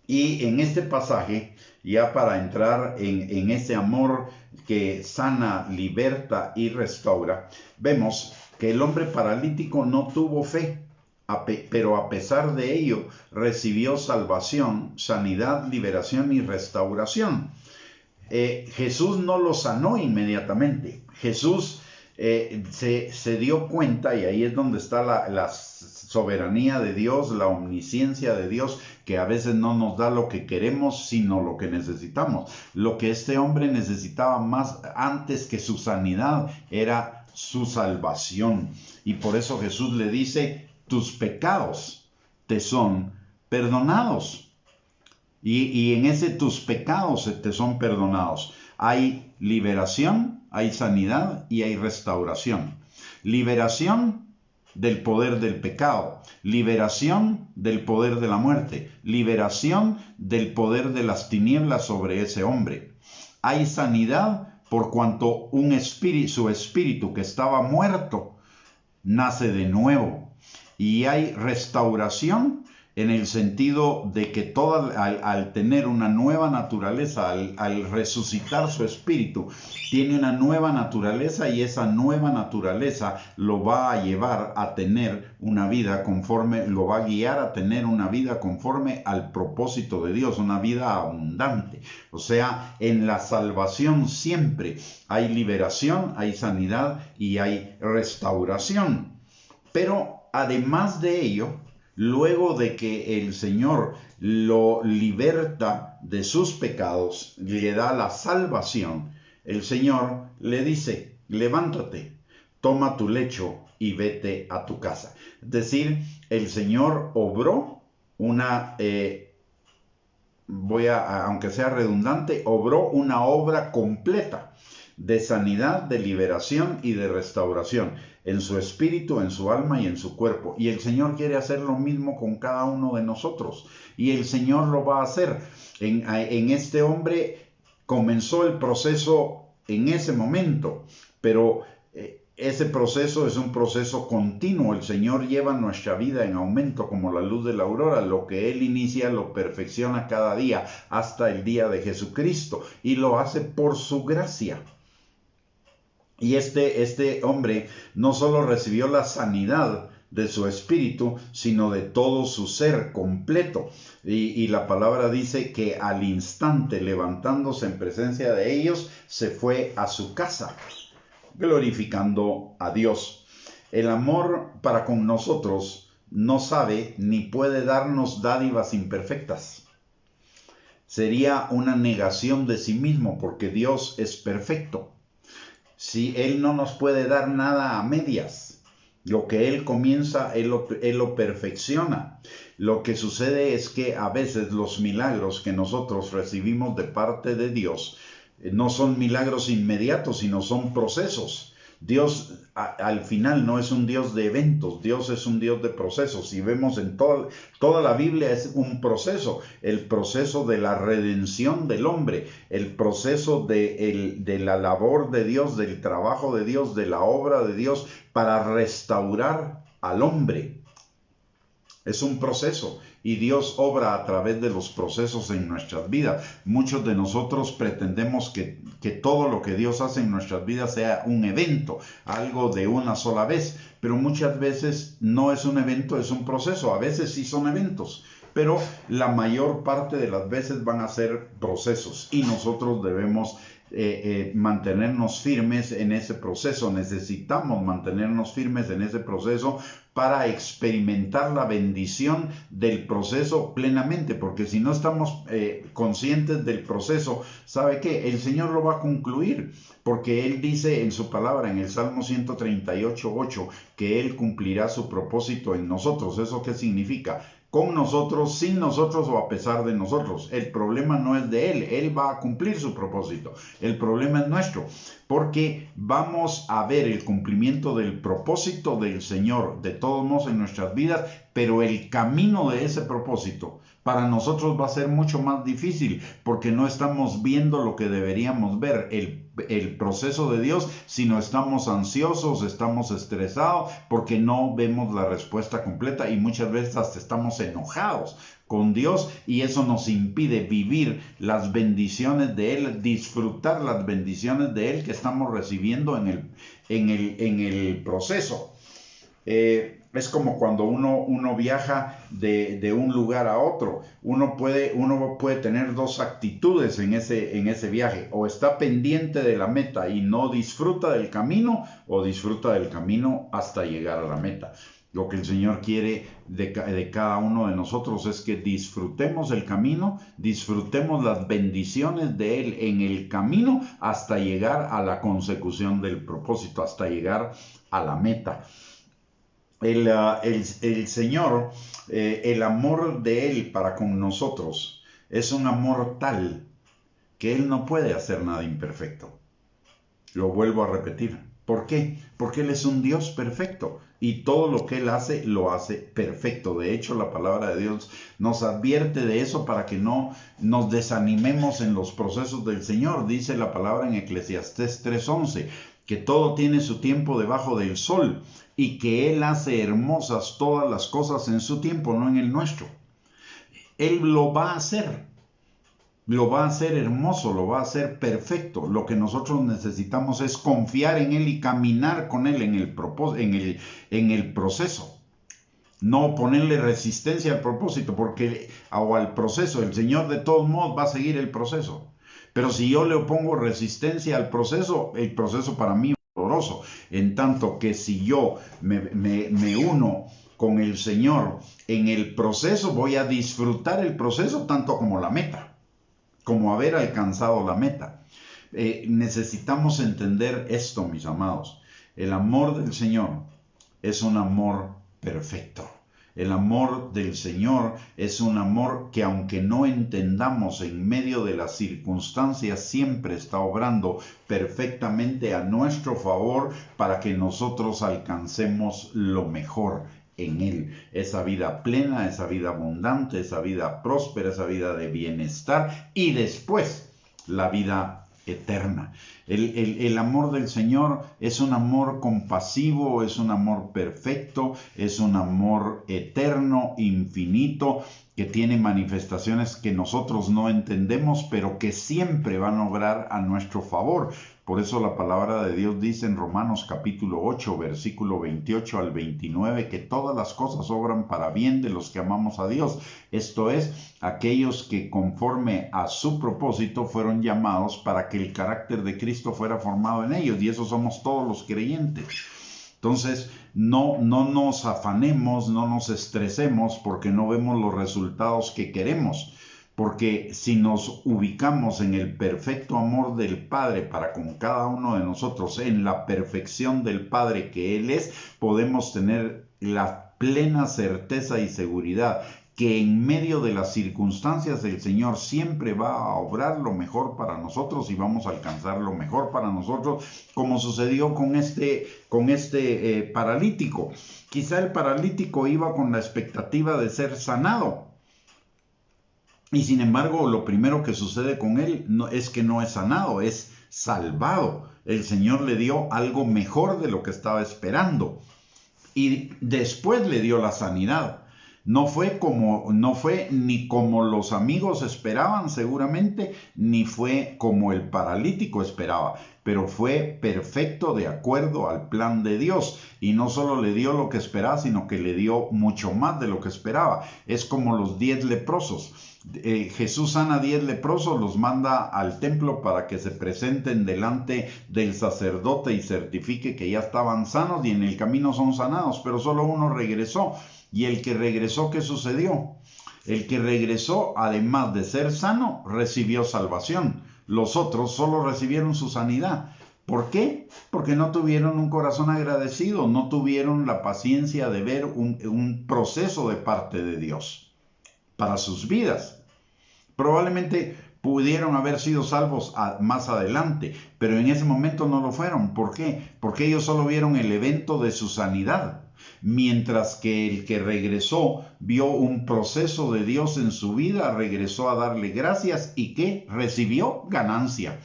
Y en este pasaje, ya para entrar en ese amor que sana, liberta y restaura, vemos que el hombre paralítico no tuvo fe, pero a pesar de ello recibió salvación, sanidad, liberación y restauración. Jesús no lo sanó inmediatamente. Jesús se dio cuenta, y ahí es donde está la soberanía de Dios, la omnisciencia de Dios, que a veces no nos da lo que queremos, sino lo que necesitamos. Lo que este hombre necesitaba más antes que su sanidad era su salvación. Y por eso Jesús le dice, tus pecados te son perdonados. Y en ese tus pecados te son perdonados. Hay liberación, hay sanidad y hay restauración. Liberación del poder del pecado. Liberación del poder de la muerte. Liberación del poder de las tinieblas sobre ese hombre. Hay sanidad por cuanto su espíritu que estaba muerto nace de nuevo. Y hay restauración en el sentido de que al tener una nueva naturaleza, al resucitar su espíritu, tiene una nueva naturaleza, y esa nueva naturaleza lo va a llevar a tener una vida conforme, lo va a guiar a tener una vida conforme al propósito de Dios, una vida abundante. O sea, en la salvación siempre hay liberación, hay sanidad y hay restauración. Pero además de ello, luego de que el Señor lo liberta de sus pecados, le da la salvación, el Señor le dice, levántate, toma tu lecho y vete a tu casa. Es decir, el Señor obró aunque sea redundante, obró una obra completa de sanidad, de liberación y de restauración en su espíritu, en su alma y en su cuerpo. Y el Señor quiere hacer lo mismo con cada uno de nosotros. Y el Señor lo va a hacer. En este hombre comenzó el proceso en ese momento, pero ese proceso es un proceso continuo. El Señor lleva nuestra vida en aumento como la luz de la aurora. Lo que Él inicia lo perfecciona cada día hasta el día de Jesucristo, y lo hace por su gracia. Y este hombre no solo recibió la sanidad de su espíritu, sino de todo su ser completo. Y la palabra dice que al instante, levantándose en presencia de ellos, se fue a su casa, glorificando a Dios. El amor para con nosotros no sabe ni puede darnos dádivas imperfectas. Sería una negación de sí mismo, porque Dios es perfecto. Si Él no nos puede dar nada a medias, lo que Él comienza, Él lo perfecciona. Lo que sucede es que a veces los milagros que nosotros recibimos de parte de Dios no son milagros inmediatos, sino son procesos. Dios al final no es un Dios de eventos, Dios es un Dios de procesos. Y vemos en toda la Biblia es un proceso, el proceso de la redención del hombre, el proceso de la labor de Dios, del trabajo de Dios, de la obra de Dios para restaurar al hombre. Es un proceso, y Dios obra a través de los procesos en nuestras vidas. Muchos de nosotros pretendemos que todo lo que Dios hace en nuestras vidas sea un evento, algo de una sola vez, pero muchas veces no es un evento, es un proceso. A veces sí son eventos, pero la mayor parte de las veces van a ser procesos, y nosotros debemos mantenernos firmes en ese proceso. Necesitamos mantenernos firmes en ese proceso para experimentar la bendición del proceso plenamente, porque si no estamos conscientes del proceso, ¿sabe qué? El Señor lo va a concluir, porque Él dice en su palabra, en el Salmo 138:8, que Él cumplirá su propósito en nosotros. ¿Eso qué significa? Con nosotros, sin nosotros o a pesar de nosotros. El problema no es de Él, Él va a cumplir su propósito. El problema es nuestro, porque vamos a ver el cumplimiento del propósito del Señor de todos modos en nuestras vidas, pero el camino de ese propósito para nosotros va a ser mucho más difícil, porque no estamos viendo lo que deberíamos ver, el proceso de Dios, sino estamos ansiosos, estamos estresados, porque no vemos la respuesta completa, y muchas veces hasta estamos enojados con Dios, y eso nos impide vivir las bendiciones de Él, disfrutar las bendiciones de Él que estamos recibiendo en el proceso. Es como cuando uno viaja de un lugar a otro. Uno puede tener dos actitudes en ese viaje. O está pendiente de la meta y no disfruta del camino, o disfruta del camino hasta llegar a la meta. Lo que el Señor quiere de cada uno de nosotros es que disfrutemos el camino, disfrutemos las bendiciones de Él en el camino hasta llegar a la consecución del propósito, hasta llegar a la meta. El Señor, el amor de Él para con nosotros es un amor tal que Él no puede hacer nada imperfecto. Lo vuelvo a repetir. ¿Por qué? Porque Él es un Dios perfecto y todo lo que Él hace, lo hace perfecto. De hecho, la palabra de Dios nos advierte de eso para que no nos desanimemos en los procesos del Señor. Dice la palabra en Eclesiastés 3:11, que todo tiene su tiempo debajo del sol y que Él hace hermosas todas las cosas en su tiempo, no en el nuestro. Él lo va a hacer. Lo va a hacer hermoso, lo va a hacer perfecto. Lo que nosotros necesitamos es confiar en Él y caminar con Él en el proceso. No ponerle resistencia al propósito o al proceso. El Señor de todos modos va a seguir el proceso. Pero si yo le opongo resistencia al proceso, el proceso para mí es doloroso. En tanto que si yo me uno con el Señor en el proceso, voy a disfrutar el proceso tanto como la meta, como haber alcanzado la meta. Necesitamos entender esto, mis amados. El amor del Señor es un amor perfecto. El amor del Señor es un amor que, aunque no entendamos en medio de las circunstancias, siempre está obrando perfectamente a nuestro favor para que nosotros alcancemos lo mejor en Él. Esa vida plena, esa vida abundante, esa vida próspera, esa vida de bienestar y después la vida eterna. El amor del Señor es un amor compasivo, es un amor perfecto, es un amor eterno, infinito, que tiene manifestaciones que nosotros no entendemos, pero que siempre van a obrar a nuestro favor. Por eso la palabra de Dios dice en Romanos capítulo 8, versículo 28 al 29, que todas las cosas obran para bien de los que amamos a Dios. Esto es, aquellos que conforme a su propósito fueron llamados para que el carácter de Cristo fuera formado en ellos. Y eso somos todos los creyentes. Entonces, no nos afanemos, no nos estresemos porque no vemos los resultados que queremos. Porque si nos ubicamos en el perfecto amor del Padre para con cada uno de nosotros, en la perfección del Padre que Él es, podemos tener la plena certeza y seguridad que en medio de las circunstancias el Señor siempre va a obrar lo mejor para nosotros y vamos a alcanzar lo mejor para nosotros, como sucedió con este paralítico. Quizá el paralítico iba con la expectativa de ser sanado. Y sin embargo, lo primero que sucede con él es que no es sanado, es salvado. El Señor le dio algo mejor de lo que estaba esperando. Y después le dio la sanidad. No fue ni como los amigos esperaban seguramente, ni fue como el paralítico esperaba, pero fue perfecto de acuerdo al plan de Dios. Y no solo le dio lo que esperaba, sino que le dio mucho más de lo que esperaba. Es como los 10 leprosos. Jesús sana 10 leprosos, los manda al templo para que se presenten delante del sacerdote y certifique que ya estaban sanos y en el camino son sanados, pero solo uno regresó. Y el que regresó, ¿qué sucedió? El que regresó, además de ser sano, recibió salvación. Los otros solo recibieron su sanidad. ¿Por qué? Porque no tuvieron un corazón agradecido, no tuvieron la paciencia de ver un proceso de parte de Dios para sus vidas. Probablemente pudieron haber sido salvos más adelante, pero en ese momento no lo fueron. ¿Por qué? Porque ellos solo vieron el evento de su sanidad, mientras que el que regresó vio un proceso de Dios en su vida, regresó a darle gracias y que recibió ganancia,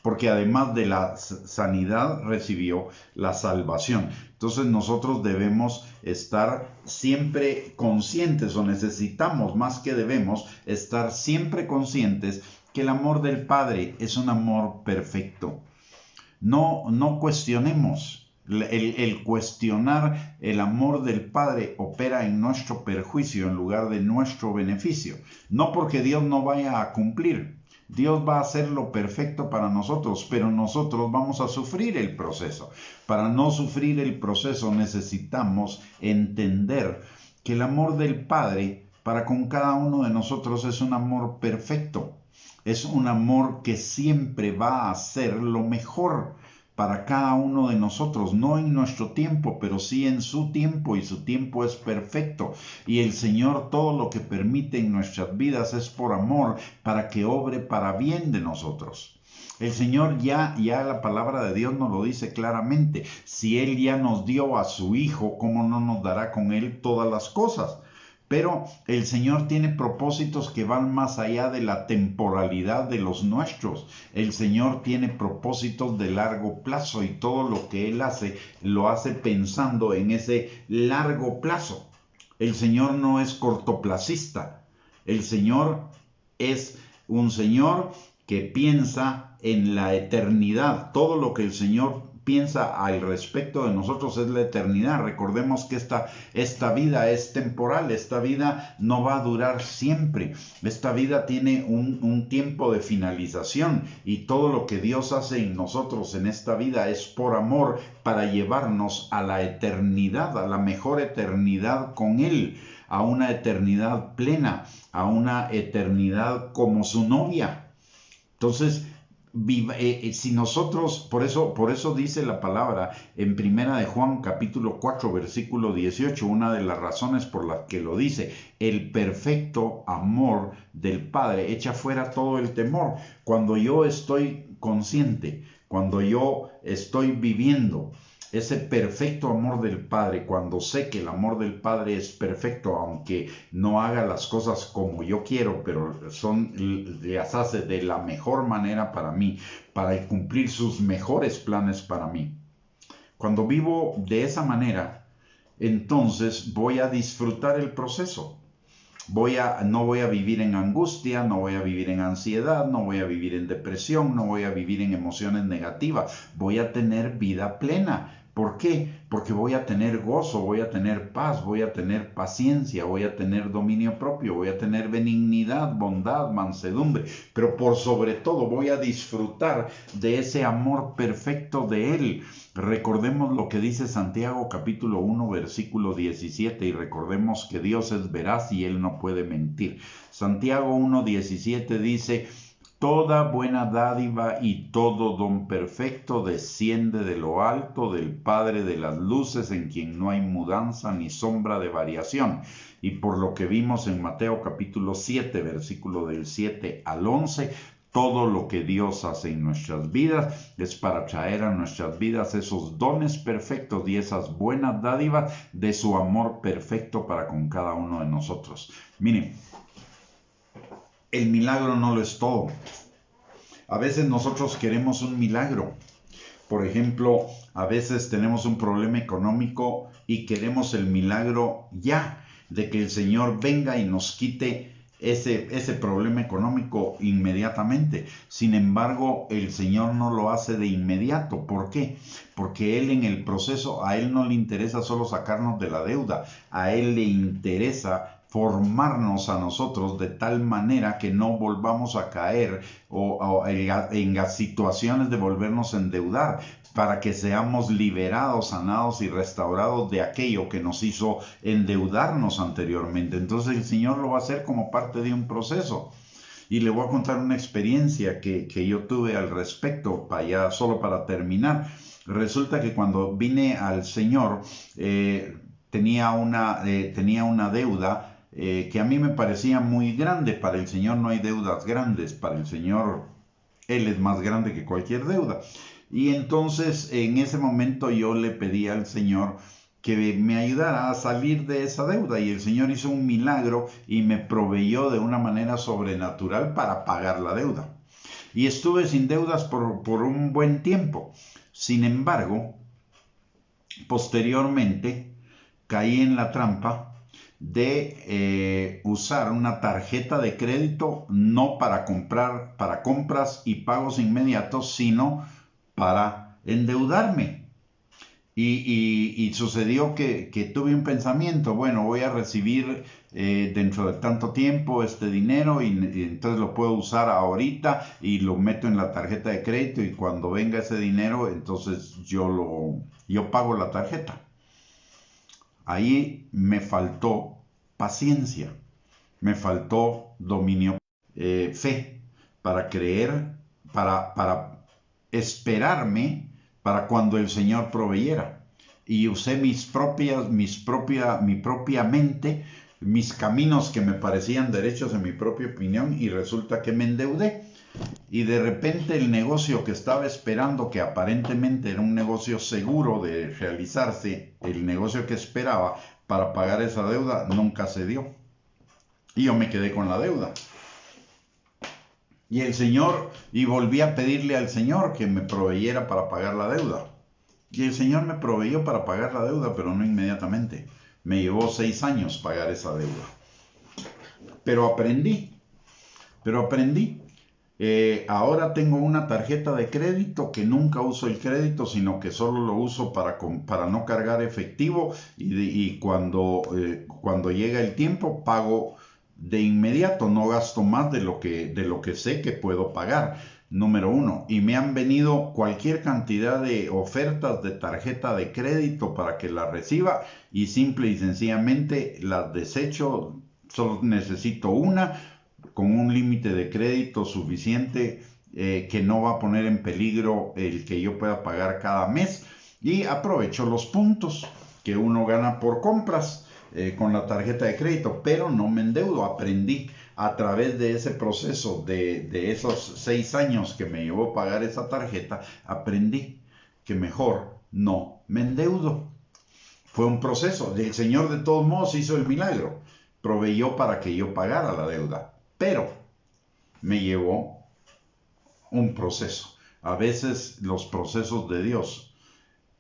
porque además de la sanidad recibió la salvación. Entonces nosotros debemos estar siempre conscientes, o necesitamos, más que debemos, estar siempre conscientes que el amor del Padre es un amor perfecto. No cuestionemos. El cuestionar el amor del Padre opera en nuestro perjuicio en lugar de nuestro beneficio. No porque Dios no vaya a cumplir. Dios va a hacer lo perfecto para nosotros, pero nosotros vamos a sufrir el proceso. Para no sufrir el proceso necesitamos entender que el amor del Padre para con cada uno de nosotros es un amor perfecto. Es un amor que siempre va a hacer lo mejor para cada uno de nosotros, no en nuestro tiempo, pero sí en su tiempo, y su tiempo es perfecto. Y el Señor todo lo que permite en nuestras vidas es por amor, para que obre para bien de nosotros. El Señor ya la palabra de Dios nos lo dice claramente. Si Él ya nos dio a su Hijo, ¿cómo no nos dará con Él todas las cosas? Pero el Señor tiene propósitos que van más allá de la temporalidad de los nuestros. El Señor tiene propósitos de largo plazo, y todo lo que Él hace, lo hace pensando en ese largo plazo. El Señor no es cortoplacista. El Señor es un Señor que piensa en la eternidad. Todo lo que el Señor piensa al respecto de nosotros es la eternidad. Recordemos que esta vida es temporal, esta vida no va a durar siempre. Esta vida tiene un tiempo de finalización, y todo lo que Dios hace en nosotros en esta vida es por amor, para llevarnos a la eternidad, a la mejor eternidad con Él, a una eternidad plena, a una eternidad como su novia. Entonces, si nosotros, por eso dice la palabra en Primera de Juan capítulo 4 versículo 18, una de las razones por las que lo dice: el perfecto amor del Padre echa fuera todo el temor. Cuando yo estoy consciente, cuando yo estoy viviendo ese perfecto amor del Padre, cuando sé que el amor del Padre es perfecto, aunque no haga las cosas como yo quiero, pero las hace de la mejor manera para mí, para cumplir sus mejores planes para mí. Cuando vivo de esa manera, entonces voy a disfrutar el proceso. No voy a vivir en angustia, no voy a vivir en ansiedad, no voy a vivir en depresión, no voy a vivir en emociones negativas. Voy a tener vida plena. ¿Por qué? Porque voy a tener gozo, voy a tener paz, voy a tener paciencia, voy a tener dominio propio, voy a tener benignidad, bondad, mansedumbre, pero por sobre todo voy a disfrutar de ese amor perfecto de Él. Recordemos lo que dice Santiago capítulo 1 versículo 17, y recordemos que Dios es veraz y Él no puede mentir. Santiago 1:17 dice: toda buena dádiva y todo don perfecto desciende de lo alto, del Padre de las luces, en quien no hay mudanza ni sombra de variación. Y por lo que vimos en Mateo capítulo 7, versículo del 7 al 11, todo lo que Dios hace en nuestras vidas es para traer a nuestras vidas esos dones perfectos y esas buenas dádivas de su amor perfecto para con cada uno de nosotros. Miren, el milagro no lo es todo. A veces nosotros queremos un milagro. Por ejemplo, a veces tenemos un problema económico y queremos el milagro ya, de que el Señor venga y nos quite ese problema económico inmediatamente. Sin embargo, el Señor no lo hace de inmediato. ¿Por qué? Porque Él en el proceso, a Él no le interesa solo sacarnos de la deuda, a Él le interesa formarnos a nosotros de tal manera que no volvamos a caer en las situaciones de volvernos a endeudar, para que seamos liberados, sanados y restaurados de aquello que nos hizo endeudarnos anteriormente. Entonces el Señor lo va a hacer como parte de un proceso. Y le voy a contar una experiencia que yo tuve al respecto, solo para terminar. Resulta que cuando vine al Señor, tenía una deuda que a mí me parecía muy grande. Para el Señor no hay deudas grandes, para el Señor Él es más grande que cualquier deuda. Y entonces en ese momento yo le pedí al Señor que me ayudara a salir de esa deuda, y el Señor hizo un milagro y me proveyó de una manera sobrenatural para pagar la deuda. Y estuve sin deudas por un buen tiempo. Sin embargo, Posteriormente, caí en la trampa de usar una tarjeta de crédito no para compras y pagos inmediatos, sino para endeudarme. Y sucedió que tuve un pensamiento, bueno, voy a recibir dentro de tanto tiempo este dinero y entonces lo puedo usar ahorita y lo meto en la tarjeta de crédito y cuando venga ese dinero, entonces yo pago la tarjeta. Ahí me faltó paciencia, me faltó dominio, fe, para creer, para esperarme para cuando el Señor proveyera. Y usé mi propia mente, mis caminos que me parecían derechos en mi propia opinión y resulta que me endeudé. Y de repente el negocio que estaba esperando, que aparentemente era un negocio seguro de realizarse, el negocio que esperaba para pagar esa deuda, nunca se dio. Y yo me quedé con la deuda. Y volví a pedirle al Señor que me proveyera para pagar la deuda. Y el Señor me proveyó para pagar la deuda, pero no inmediatamente. Me llevó 6 años pagar esa deuda. Pero aprendí. Ahora tengo una tarjeta de crédito que nunca uso el crédito, sino que solo lo uso para no cargar efectivo y cuando llega el tiempo pago de inmediato, no gasto más de lo que sé que puedo pagar. Número 1, y me han venido cualquier cantidad de ofertas de tarjeta de crédito para que la reciba y simple y sencillamente las desecho. Solo necesito una con un límite de crédito suficiente que no va a poner en peligro el que yo pueda pagar cada mes y aprovecho los puntos que uno gana por compras con la tarjeta de crédito, pero no me endeudo. Aprendí a través de ese proceso de esos 6 años que me llevó pagar esa tarjeta, aprendí que mejor no me endeudo. Fue un proceso. El Señor de todos modos hizo el milagro, proveyó para que yo pagara la deuda, pero me llevó un proceso. A veces los procesos de Dios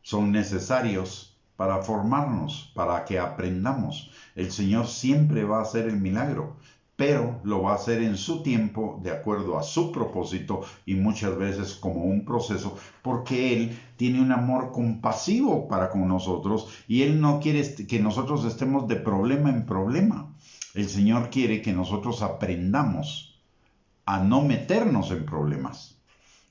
son necesarios para formarnos, para que aprendamos. El Señor siempre va a hacer el milagro, pero lo va a hacer en su tiempo, de acuerdo a su propósito y muchas veces como un proceso, porque Él tiene un amor compasivo para con nosotros y Él no quiere que nosotros estemos de problema en problema. El Señor quiere que nosotros aprendamos a no meternos en problemas.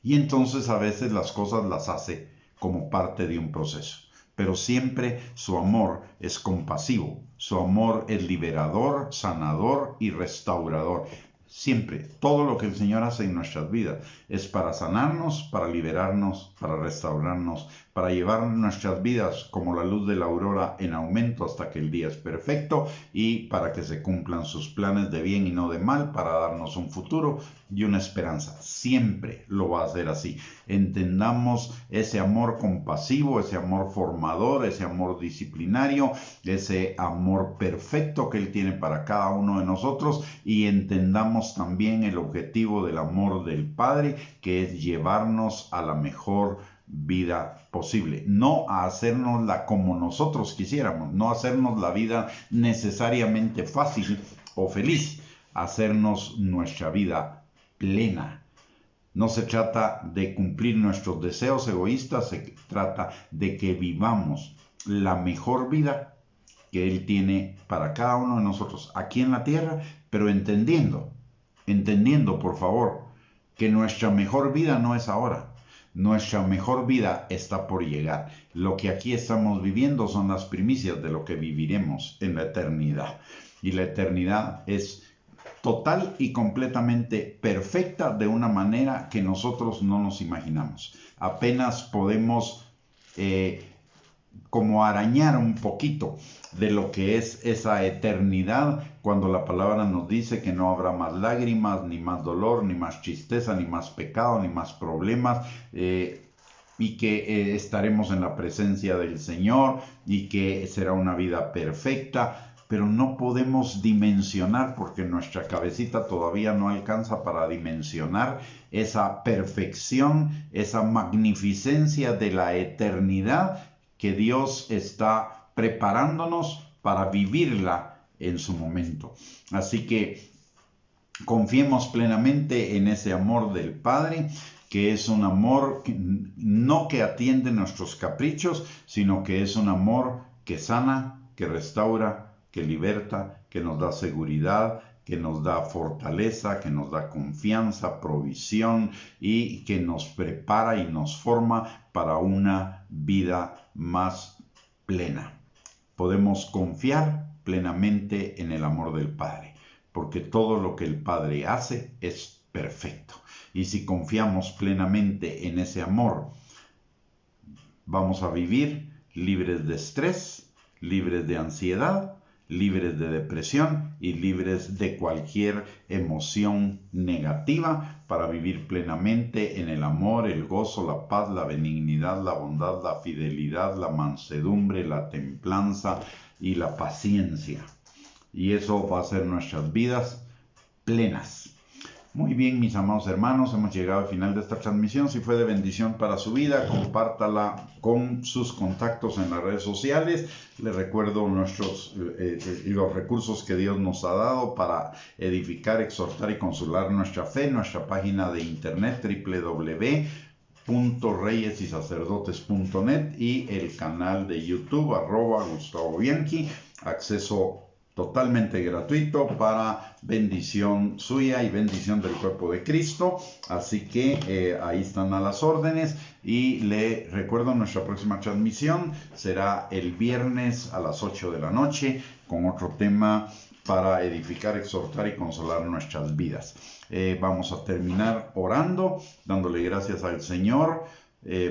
Y entonces a veces las cosas las hace como parte de un proceso. Pero siempre su amor es compasivo, su amor es liberador, sanador y restaurador. Siempre, todo lo que el Señor hace en nuestras vidas es para sanarnos, para liberarnos, para restaurarnos, para llevar nuestras vidas como la luz de la aurora en aumento hasta que el día es perfecto y para que se cumplan sus planes de bien y no de mal, para darnos un futuro y una esperanza. Siempre lo va a hacer así. Entendamos ese amor compasivo, ese amor formador, ese amor disciplinario, ese amor perfecto que Él tiene para cada uno de nosotros y entendamos también el objetivo del amor del Padre, que es llevarnos a la mejor vida posible, no a hacernosla como nosotros quisiéramos, no hacernos la vida necesariamente fácil o feliz, hacernos nuestra vida plena. No se trata de cumplir nuestros deseos egoístas, se trata de que vivamos la mejor vida que Él tiene para cada uno de nosotros aquí en la tierra, pero entendiendo, por favor, que nuestra mejor vida no es ahora. Nuestra mejor vida está por llegar. Lo que aquí estamos viviendo son las primicias de lo que viviremos en la eternidad. Y la eternidad es total y completamente perfecta de una manera que nosotros no nos imaginamos. Apenas podemos como arañar un poquito de lo que es esa eternidad cuando la palabra nos dice que no habrá más lágrimas, ni más dolor, ni más tristeza, ni más pecado, ni más problemas, y que estaremos en la presencia del Señor y que será una vida perfecta, pero no podemos dimensionar porque nuestra cabecita todavía no alcanza para dimensionar esa perfección, esa magnificencia de la eternidad que Dios está preparándonos para vivirla en su momento. Así que confiemos plenamente en ese amor del Padre, que es un amor no que atiende nuestros caprichos, sino que es un amor que sana, que restaura, que liberta, que nos da seguridad, que nos da fortaleza, que nos da confianza, provisión y que nos prepara y nos forma para una vida más plena. Podemos confiar plenamente en el amor del Padre, porque todo lo que el Padre hace es perfecto. Y si confiamos plenamente en ese amor, vamos a vivir libres de estrés, libres de ansiedad, libres de depresión y libres de cualquier emoción negativa, para vivir plenamente en el amor, el gozo, la paz, la benignidad, la bondad, la fidelidad, la mansedumbre, la templanza y la paciencia. Y eso va a ser nuestras vidas plenas. Muy bien, mis amados hermanos, hemos llegado al final de esta transmisión. Si fue de bendición para su vida, compártala con sus contactos en las redes sociales. Les recuerdo los recursos que Dios nos ha dado para edificar, exhortar y consolar nuestra fe. Nuestra página de internet www.reyesysacerdotes.net y el canal de YouTube @Gustavo Bianchi. Acceso totalmente gratuito para bendición suya y bendición del cuerpo de Cristo. Así que ahí están a las órdenes. Y le recuerdo, nuestra próxima transmisión será el viernes a las 8 de la noche con otro tema para edificar, exhortar y consolar nuestras vidas. Vamos a terminar orando, dándole gracias al Señor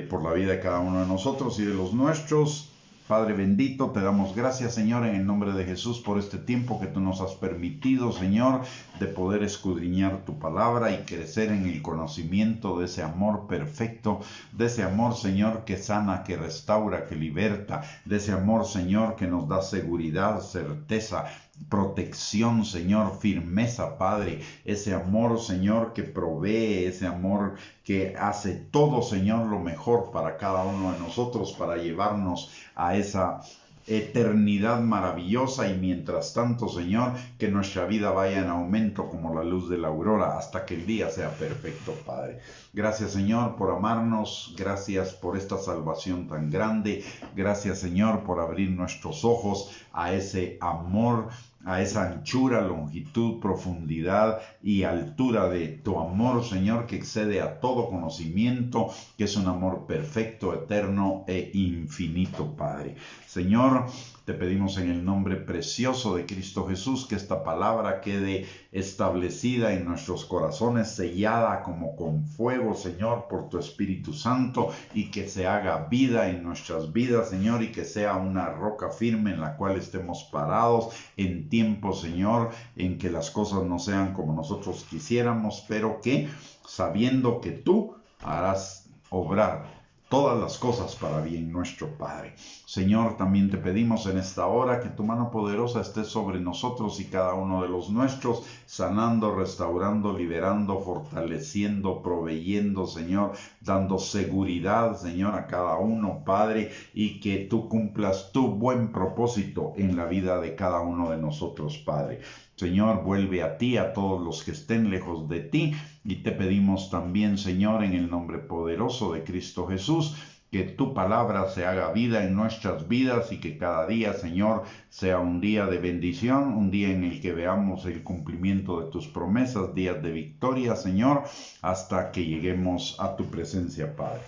por la vida de cada uno de nosotros y de los nuestros. Padre bendito, te damos gracias, Señor, en el nombre de Jesús, por este tiempo que tú nos has permitido, Señor, de poder escudriñar tu palabra y crecer en el conocimiento de ese amor perfecto, de ese amor, Señor, que sana, que restaura, que liberta, de ese amor, Señor, que nos da seguridad, certeza, protección, Señor, firmeza, Padre, ese amor, Señor, que provee, ese amor que hace todo, Señor, lo mejor para cada uno de nosotros, para llevarnos a esa eternidad maravillosa. Y mientras tanto, Señor, que nuestra vida vaya en aumento como la luz de la aurora hasta que el día sea perfecto, Padre. Gracias, Señor, por amarnos. Gracias por esta salvación tan grande. Gracias, Señor, por abrir nuestros ojos a ese amor, a esa anchura, longitud, profundidad y altura de tu amor, Señor, que excede a todo conocimiento, que es un amor perfecto, eterno e infinito, Padre. Señor, te pedimos en el nombre precioso de Cristo Jesús que esta palabra quede establecida en nuestros corazones, sellada como con fuego, Señor, por tu Espíritu Santo, y que se haga vida en nuestras vidas, Señor, y que sea una roca firme en la cual estemos parados en tiempo, Señor, en que las cosas no sean como nosotros quisiéramos, pero que, sabiendo que tú harás obrar todas las cosas para bien nuestro, Padre. Señor, también te pedimos en esta hora que tu mano poderosa esté sobre nosotros y cada uno de los nuestros, sanando, restaurando, liberando, fortaleciendo, proveyendo, Señor, dando seguridad, Señor, a cada uno, Padre, y que tú cumplas tu buen propósito en la vida de cada uno de nosotros, Padre. Señor, vuelve a ti a todos los que estén lejos de ti, y te pedimos también, Señor, en el nombre poderoso de Cristo Jesús, que tu palabra se haga vida en nuestras vidas y que cada día, Señor, sea un día de bendición, un día en el que veamos el cumplimiento de tus promesas, días de victoria, Señor, hasta que lleguemos a tu presencia, Padre.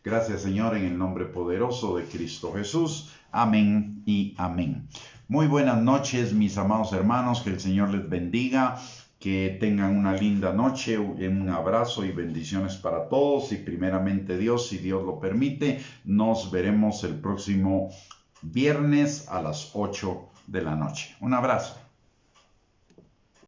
Gracias, Señor, en el nombre poderoso de Cristo Jesús. Amén y amén. Muy buenas noches, mis amados hermanos, que el Señor les bendiga, que tengan una linda noche, un abrazo y bendiciones para todos, y primeramente Dios, si Dios lo permite, nos veremos el próximo viernes a las 8 de la noche. Un abrazo.